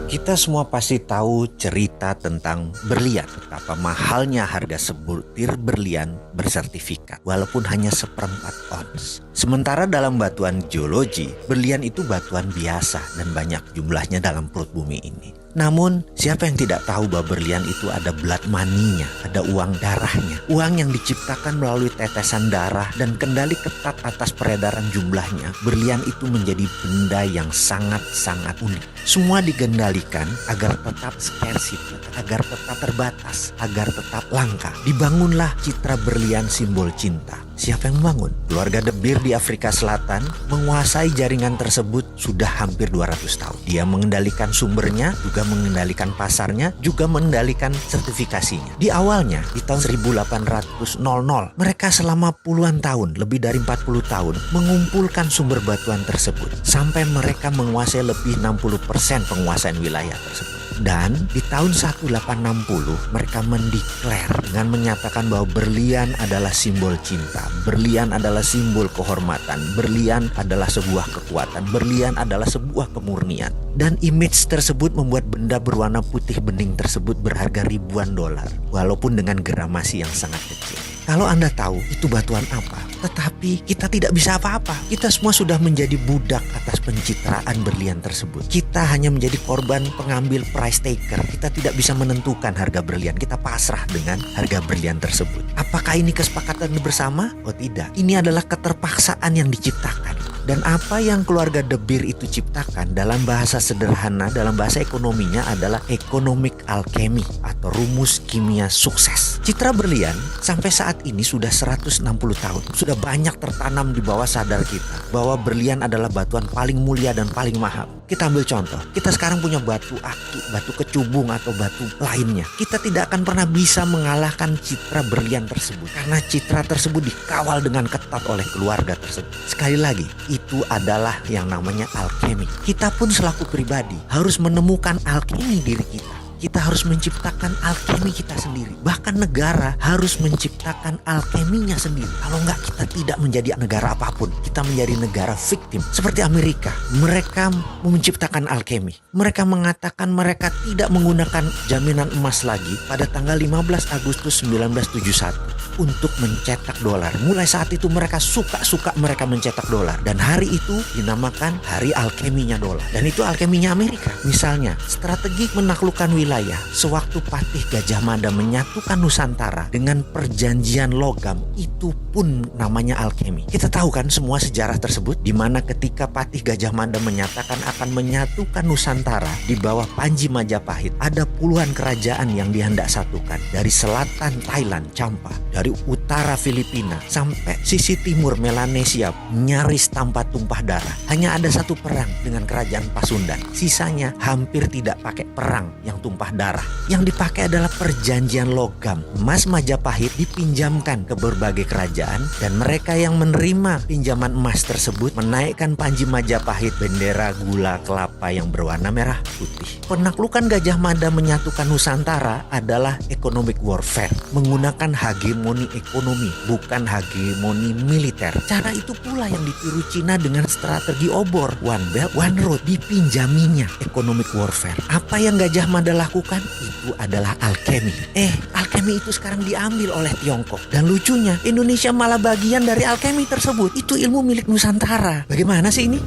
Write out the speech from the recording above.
Kita semua pasti tahu cerita tentang berlian, betapa mahalnya harga sebutir berlian bersertifikat, walaupun hanya seperempat ons. Sementara dalam batuan geologi, berlian itu batuan biasa dan banyak jumlahnya dalam perut bumi ini. Namun, siapa yang tidak tahu bahwa berlian itu ada blood money-nya, ada uang darahnya. Uang yang diciptakan melalui tetesan darah dan kendali ketat atas peredaran jumlahnya. Berlian itu menjadi benda yang sangat-sangat unik. Semua digendalikan agar tetap scarcity, agar tetap terbatas, agar tetap langka. Dibangunlah citra berlian simbol cinta. Siapa yang membangun? Keluarga De Beer di Afrika Selatan menguasai jaringan tersebut sudah hampir 200 tahun. Dia mengendalikan sumbernya, juga mengendalikan pasarnya, juga mengendalikan sertifikasinya. Di awalnya, di tahun 1800, mereka selama puluhan tahun, lebih dari 40 tahun, mengumpulkan sumber batuan tersebut. Sampai mereka menguasai lebih 60% penguasaan wilayah tersebut. Dan di tahun 1860 mereka mendeklar dengan menyatakan bahwa berlian adalah simbol cinta, berlian adalah simbol kehormatan, berlian adalah sebuah kekuatan, berlian adalah sebuah kemurnian. Dan image tersebut membuat benda berwarna putih bening tersebut berharga ribuan dolar, walaupun dengan gramasi yang sangat kecil. Kalau Anda tahu itu batuan apa, tetapi kita tidak bisa apa-apa. Kita semua sudah menjadi budak atas pencitraan berlian tersebut. Kita hanya menjadi korban pengambil price taker. Kita tidak bisa menentukan harga berlian. Kita pasrah dengan harga berlian tersebut. Apakah ini kesepakatan bersama? Oh tidak. Ini adalah keterpaksaan yang diciptakan. Dan apa yang keluarga De Beer itu ciptakan dalam bahasa sederhana, dalam bahasa ekonominya adalah economic alchemy atau rumus kimia sukses. Citra berlian sampai saat ini sudah 160 tahun. Sudah banyak tertanam di bawah sadar kita bahwa berlian adalah batuan paling mulia dan paling mahal. Kita ambil contoh, kita sekarang punya batu aki, batu kecubung atau batu lainnya. Kita tidak akan pernah bisa mengalahkan citra berlian tersebut karena citra tersebut dikawal dengan ketat oleh keluarga tersebut. Sekali lagi, itu adalah yang namanya alkemi. Kita pun selaku pribadi harus menemukan alkemi diri kita. Kita harus menciptakan alkemi kita sendiri. Bahkan negara harus menciptakan alkeminya sendiri. Kalau enggak, kita tidak menjadi negara apapun. Kita menjadi negara victim. Seperti Amerika, mereka menciptakan alkemi. Mereka mengatakan mereka tidak menggunakan jaminan emas lagi pada tanggal 15 Agustus 1971 untuk mencetak dolar. Mulai saat itu mereka suka mereka mencetak dolar. Dan hari itu dinamakan hari alkeminya dolar. Dan itu alkeminya Amerika. Misalnya, strategi menaklukkan wilayah sewaktu Patih Gajah Mada menyatukan Nusantara dengan perjanjian logam, itu pun namanya alkemi. Kita tahu kan semua sejarah tersebut, di mana ketika Patih Gajah Mada menyatakan akan menyatukan Nusantara di bawah Panji Majapahit, ada puluhan kerajaan yang dihendak satukan. Dari selatan Thailand, Champa, dari utara Filipina sampai sisi timur Melanesia, nyaris tanpa tumpah darah. Hanya ada satu perang dengan kerajaan Pasundan. Sisanya hampir tidak pakai perang yang tumpah darah. Yang dipakai adalah perjanjian logam. Emas Majapahit dipinjamkan ke berbagai kerajaan dan mereka yang menerima pinjaman emas tersebut menaikkan Panji Majapahit bendera gula kelapa yang berwarna merah putih. Penaklukan Gajah Mada menyatukan Nusantara adalah economic warfare, menggunakan hegemoni ekonomi, bukan hegemoni militer. Cara itu pula yang ditiru Cina dengan strategi obor, one belt, one road, dipinjaminya economic warfare. Apa yang Gajah Mada lakukan itu adalah alkemi. Alkemi itu sekarang diambil oleh Tiongkok. Dan lucunya, Indonesia malah bagian dari alkemi tersebut. Itu ilmu milik Nusantara. Bagaimana sih ini?